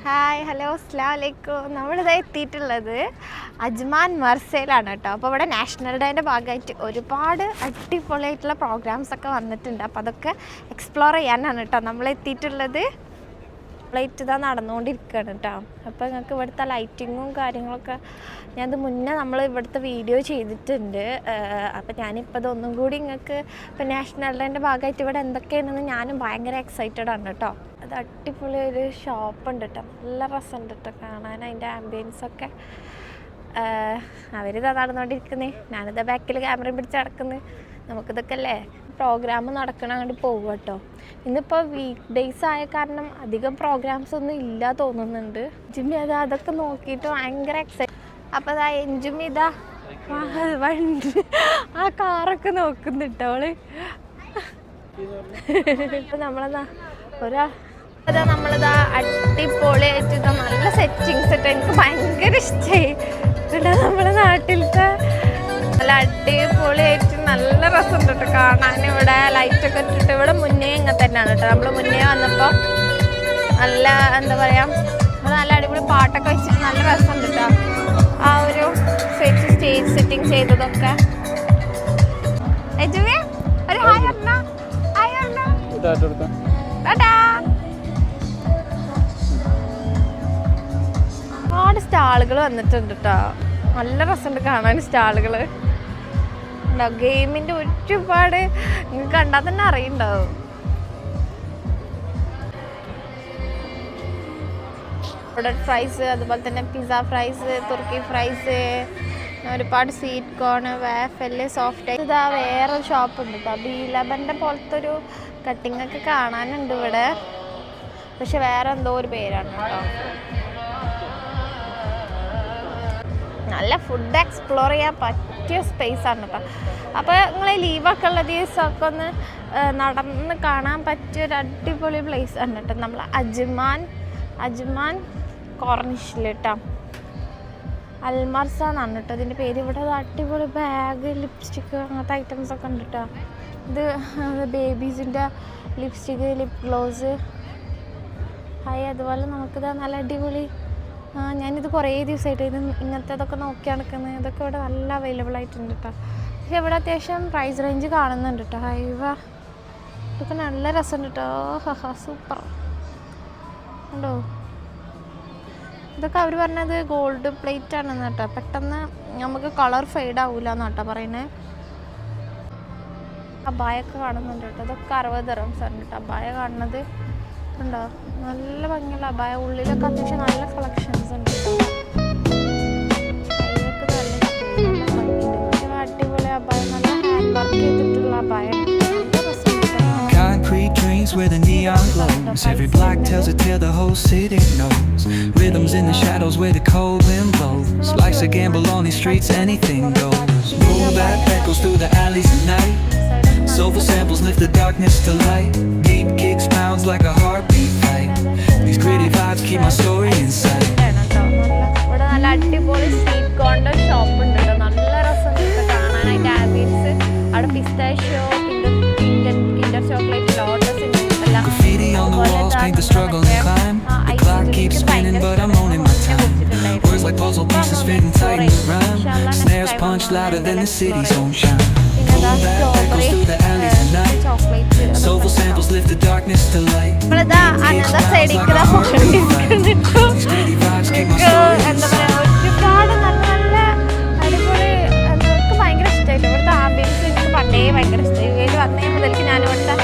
Hi hello അസ്സലാമു അലൈക്കും. നമ്മളിത് എത്തിയിട്ടുള്ളത് അജ്മാൻ മർസയിലാണ് കേട്ടോ. അപ്പോൾ ഇവിടെ നാഷണൽ ഡേൻ്റെ ഭാഗമായിട്ട് ഒരുപാട് അടിപൊളിയായിട്ടുള്ള പ്രോഗ്രാംസൊക്കെ വന്നിട്ടുണ്ട്. അപ്പോൾ അതൊക്കെ എക്സ്പ്ലോർ ചെയ്യാനാണ് കേട്ടോ നമ്മൾ എത്തിയിട്ടുള്ളത്. ലൈറ്റ് ഇതാ നടന്നുകൊണ്ടിരിക്കുകയാണ് കേട്ടോ. അപ്പോൾ നിങ്ങൾക്ക് ഇവിടുത്തെ ലൈറ്റിങ്ങും കാര്യങ്ങളൊക്കെ ഞാനത് മുന്നേ നമ്മൾ ഇവിടുത്തെ വീഡിയോ ചെയ്തിട്ടുണ്ട്. അപ്പോൾ ഞാനിപ്പോൾ ഇതൊന്നും കൂടി നിങ്ങൾക്ക് ഇപ്പോൾ നാഷണൽ ഡേൻ്റെ ഭാഗമായിട്ട് ഇവിടെ എന്തൊക്കെയാണെന്ന് ഞാനും ഭയങ്കര എക്സൈറ്റഡ് ആണ് കേട്ടോ. അത് അടിപൊളി ഒരു ഷോപ്പുണ്ട് കേട്ടോ, നല്ല രസമുണ്ട് കേട്ടോ കാണാൻ, അതിൻ്റെ ആംബിയൻസൊക്കെ. അവരിതാ നടന്നുകൊണ്ടിരിക്കുന്നത്, ഞാനിതാ ബാക്കിൽ ക്യാമറ പിടിച്ച് നടക്കുന്നത്. നമുക്കിതൊക്കെ അല്ലേ പ്രോഗ്രാം നടക്കണം, അങ്ങോട്ട് പോകും കേട്ടോ. ഇന്നിപ്പോൾ വീക്ക് ഡേയ്സ് ആയ കാരണം അധികം പ്രോഗ്രാംസ് ഒന്നും ഇല്ല തോന്നുന്നുണ്ട്. ജിമ്മി അതൊക്കെ നോക്കിയിട്ട് ഭയങ്കര എക്സൈറ്റ്. അപ്പോൾ അതാ എൻജുമ്മി ഇതാ വണ്ടി ആ കാറൊക്കെ നോക്കുന്നുട്ടോ അവള്. ഇപ്പം നമ്മളെന്നാ അതാ നമ്മളിതാ അടിപൊളിയായിട്ട് ഇതാ നല്ല സെറ്റിങ്സ് ഇട്ട് എനിക്ക് ഭയങ്കര ഇഷ്ടമായി. ഇവിടെ നമ്മുടെ നാട്ടിലത്തെ നല്ല അടിപൊളിയായിട്ട് നല്ല രസമുണ്ട് കേട്ടോ കാണാൻ. ഇവിടെ ലൈറ്റൊക്കെ ഇട്ടിട്ട് ഇവിടെ മുന്നേ ഇങ്ങനെ തന്നെയാണ് കേട്ടോ. നമ്മൾ മുന്നേ വന്നപ്പോൾ നല്ല എന്താ പറയുക, നല്ല അടിപൊളി പാട്ടൊക്കെ വെച്ചിട്ട് നല്ല രസമുണ്ട് കേട്ടോ. ആ ഒരു സ്റ്റേജ് സെറ്റിങ് ചെയ്തതൊക്കെ. ഒരു ഹായ് പറഞ്ഞോ, ഹായ് പറഞ്ഞോ, ടാറ്റാ. ഒരുപാട് സ്റ്റാളുകൾ വന്നിട്ടുണ്ട് കേട്ടോ, നല്ല രസമുണ്ട് കാണാൻ സ്റ്റാളുകൾ. ഗെയിമിൻ്റെ ഒരുപാട് നിങ്ങൾക്ക് കണ്ടാൽ തന്നെ അറിയുണ്ടാവും. പൊട്ടറ്റോ ഫ്രൈസ്, അതുപോലെ തന്നെ പിസ്സ ഫ്രൈസ്, തുർക്കി ഫ്രൈസ്, ഒരുപാട് സ്വീറ്റ് കോൺ, വാഫല്, സോഫ്റ്റ് ഐസ്. ഇതാ വേറൊരു ഷോപ്പുണ്ട് കേട്ടോ, ബീലബൻ്റെ പോലത്തെ ഒരു കട്ടിങ് ഒക്കെ കാണാനുണ്ട് ഇവിടെ, പക്ഷെ വേറെ എന്തോ ഒരു പേരാണ് കേട്ടോ. നല്ല ഫുഡ് എക്സ്പ്ലോർ ചെയ്യാൻ പറ്റിയ സ്പേസാണ് കേട്ടോ. അപ്പോൾ നിങ്ങൾ ലീവൊക്കെ ഉള്ള ദിവസമൊക്കെ ഒന്ന് നടന്ന് കാണാൻ പറ്റിയൊരു അടിപൊളി പ്ലേസ് ആണ് കേട്ടോ. നമ്മൾ അജ്മാൻ കോർണിഷിൽ കേട്ടോ, അൽമർസ എന്നാണ് കേട്ടോ ഇതിൻ്റെ പേര്. ഇവിടെ അടിപൊളി ബാഗ്, ലിപ്സ്റ്റിക്ക്, അങ്ങനത്തെ ഐറ്റംസൊക്കെ ഉണ്ട് കേട്ടോ. ഇത് ബേബീസിൻ്റെ ലിപ്സ്റ്റിക്ക്, ലിപ് ഗ്ലോസ്, അതുപോലെ നമുക്കിത് നല്ല അടിപൊളി. ഞാനിത് കുറേ ദിവസമായിട്ട് ഇത് ഇങ്ങനത്തെ നോക്കി നടക്കുന്നത്. ഇതൊക്കെ ഇവിടെ നല്ല അവൈലബിൾ ആയിട്ടുണ്ട് കേട്ടോ. പക്ഷേ ഇവിടെ അത്യാവശ്യം പ്രൈസ് റേഞ്ച് കാണുന്നുണ്ട് കേട്ടോ. ഇതൊക്കെ നല്ല രസമുണ്ട് കേട്ടോ. സൂപ്പർ ഉണ്ടോ. ഇതൊക്കെ അവർ പറഞ്ഞത് ഗോൾഡ് പ്ലേറ്റ് ആണെന്ന് കേട്ടോ, പെട്ടെന്ന് നമുക്ക് കളർ ഫെയ്ഡ് ആവില്ല എന്ന് കേട്ടോ പറയുന്നത്. അബായൊക്കെ കാണുന്നുണ്ട് കേട്ടോ. ഇതൊക്കെ 60 ദിർഹംസാണ് കേട്ടോ അബായ കാണുന്നത്. ഉണ്ടോ, നല്ല ഭംഗിയുള്ള അബായ. ഉള്ളിലൊക്കെ അത്യാവശ്യം നല്ല കളക്ഷൻസ് ഉണ്ട് കേട്ടോ. അടിപൊളി അബായ, നല്ല ഹാൻഡ് വർക്ക് ചെയ്തിട്ടുള്ള അബായ. Concrete dreams where the neon glows. Every block tells a tale the whole city knows. Rhythms in the shadows where the cold wind blows. Life's a gamble on these streets, anything goes. Moonlight echoes through the alleys at night. Soulful samples lift the darkness to light. Deep kicks pounds like a heartbeat fight. These gritty vibes keep my story inside. ഇവിടെ നല്ല അടിപൊളി sweet കോണിൻ്റെ shop ഉണ്ട് കേട്ടോ. നല്ല രസമുണ്ട് കാണാൻ അതിൻ്റെ ambience. അവിടെ പിസ്താഷ്യോ, കിൻഡർ ചോക്ലേറ്റ്, ലോട്ടസ് എല്ലാം. Graffiti on the walls paint the struggle and climb. The clock keeps spinning but I'm owning my time. Words like puzzle pieces fitting tight in the rhyme. Snares punch louder than the city's own chime. Moonlight echoes through the alleys at night. Soulful samples lift the darkness to light. എന്താ പറയുക, ഒരുപാട് നല്ല നല്ല അടിപൊളി. എനിക്ക് ഭയങ്കര ഇഷ്ടമായിട്ട് ഇവിടുത്തെ ആംബിയൻസ്. എനിക്ക് പണ്ടേ ഭയങ്കര ഇഷ്ടമായി. വീട് വന്നേ മുതൽക്ക് ഞാൻ ഇവിടുത്തെ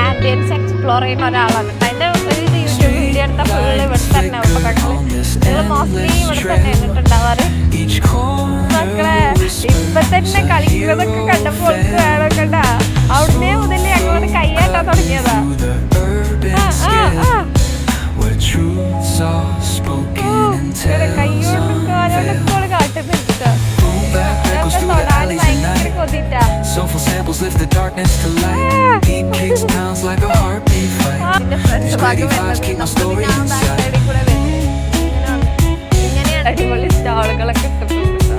ആംബിയൻസ് എക്സ്പ്ലോർ ചെയ്യുന്ന ഒരാളാണ്. അതിൻ്റെ ഒരു യൂട്യൂബ് വീഡിയോ എടുത്ത ഫുള്ള് ഇവിടെ തന്നെ ഇപ്പോൾ കണ്ടത്. നിങ്ങൾ മോസ്റ്റ്ലി ഇവിടെ തന്നെ എന്നിട്ടുണ്ടാവാറ്. മക്കളെ ഇപ്പം തന്നെ കളിക്കുന്നതൊക്കെ കണ്ടപ്പോൾ വേണം കണ്ടാ. അവിടുന്നേ മുതൽ ഞങ്ങളോട് കയ്യാട്ടാൻ തുടങ്ങിയതാ. കൈകൊണ്ടൊക്കെ ഓരോന്നൊക്കെ കാട്ടുന്നുണ്ട് കേട്ടോ. തൊടാൻ ഭയങ്കര കൊതിട്ടാ. ഇങ്ങനെയാണ് അടിപൊളി സ്റ്റാളുകളൊക്കെ ഇട്ടിട്ടുണ്ട്.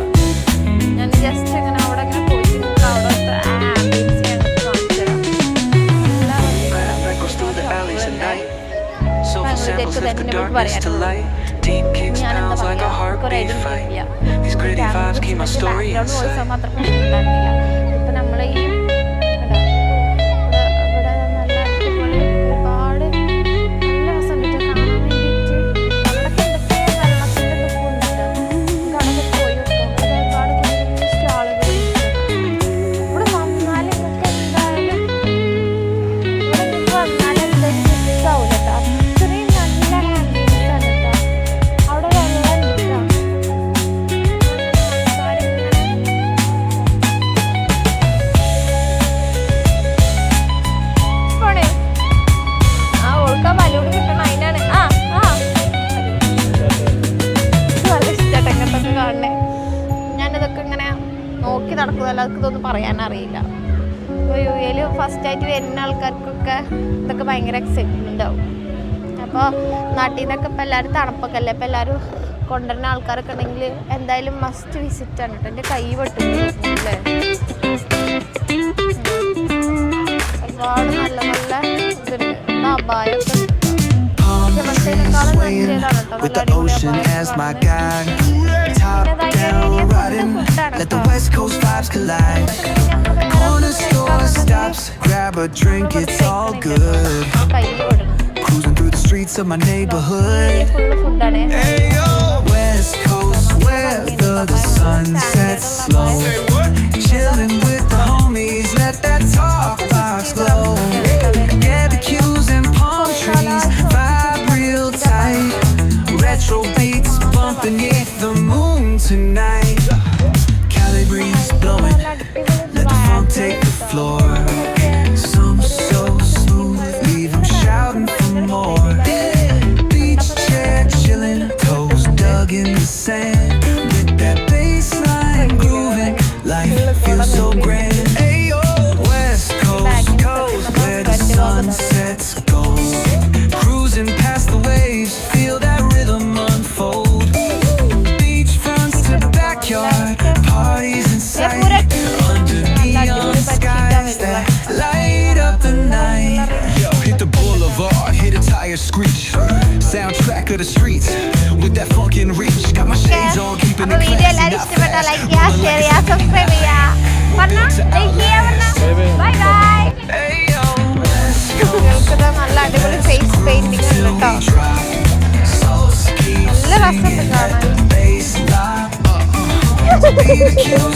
ഞാൻ ജസ്റ്റ് ഇങ്ങനെ അവിടെ ഇങ്ങനെ പോയിട്ട് അവിടുത്തെ ആംബിയൻസ് ഞങ്ങൾക്ക് കാണിച്ചു തരാം. വിചാരിക്കും തന്നെ പറയാം to light. Deep kicks pounds like a heartbeat fight. These gritty vibes keep my story inside. ഇപ്പൊ നമ്മള് ഈ ഇവിടെ നല്ല അടിപൊളി ഒരുപാട് നല്ല രസമുണ്ട് കാണാൻ വേണ്ടിയിട്ട്. അവിടെയൊക്കെ എന്തൊക്കെ വെള്ളത്തിന്റെ ദുഃഖമുണ്ട്. അവിടെ പോയി ഒരുപാട് കുഞ്ഞു സ്റ്റാളുകൾ. ഇവിടെ വന്നാൽ നിങ്ങൾക്ക് എന്തായാലും ഇവിടെ നിങ്ങൾക്ക് വന്നാൽ എന്തായാലും മിസ്സാവില്ല കേട്ടോ. അത്രയും നല്ല ആംബിയൻസ് ആണ് കേട്ടോ. അവിടെ വെള്ളം ഉണ്ട് കേട്ടോ. ബലൂൺ കിട്ടണം അതിനാണ്. നല്ല ഇഷ്ടമായിട്ട് എങ്ങനത്തൊക്കെ കാണണേ. ഞാനിതൊക്കെ ഇങ്ങനെ നോക്കി നടക്കുന്നതല്ല, അതൊക്കെ ഇതൊന്നും പറയാനറിയില്ല. ഇപ്പോൾ യു എയിൽ ഫസ്റ്റായിട്ട് വരുന്ന ആൾക്കാർക്കൊക്കെ ഇതൊക്കെ ഭയങ്കര എക്സൈറ്റ്മെൻ്റ് ആവും. അപ്പോൾ നാട്ടിൽ നിന്നൊക്കെ ഇപ്പോൾ എല്ലാവരും തണുപ്പൊക്കെ അല്ലേ, ഇപ്പോൾ എല്ലാവരും കൊണ്ടുവരുന്ന ആൾക്കാരൊക്കെ ഉണ്ടെങ്കിൽ എന്തായാലും മസ്റ്റ് വിസിറ്റ് ആണ് കേട്ടോ. എൻ്റെ കൈ വെട്ടുന്നില്ലേ, ഒരുപാട് നല്ല നല്ല ഇതുണ്ട്. അബായൊക്കെ with the ocean as my guide. Top down riding, let the West Coast vibes collide. Corner store stops, grab a drink, it's all good. Cruising through the streets of my neighborhood. Hey yo, West Coast weather, the sun sets slow. Chilling with the homies, let that talk box glow. Barbecues and palm trees, vibe real tight. Retro beats bumping beneath the moon tonight. Cali breeze blowing, let the funk take the floor. Some so smooth, leave them shouting for more. Beach chair chilling, toes dug in the sand. With that bass line grooving, life feels so grand. Ayo, West Coast, coast where the sunsets gold. Cruising past the waves, feel that rhythm unfold. Beach fronts to backyard, parties inside. Under neon skies that light up the night. Yo, hit the boulevard, hit a tire screech. Soundtrack of the streets with that funkin' reach. Got my shades on, keeping it classy. Not fast, share ചെയ്യാ, subscribe ചെയ്യാ. പറഞ്ഞോ, like ചെയ്യാ പറഞ്ഞോ. Bye bye. Ayo, West Coast. നിങ്ങൾക്ക് നല്ല അടിപൊളി face painting ഉണ്ട് കേട്ടോ. നല്ല രസമുണ്ട് കാണാൻ. Be the cue,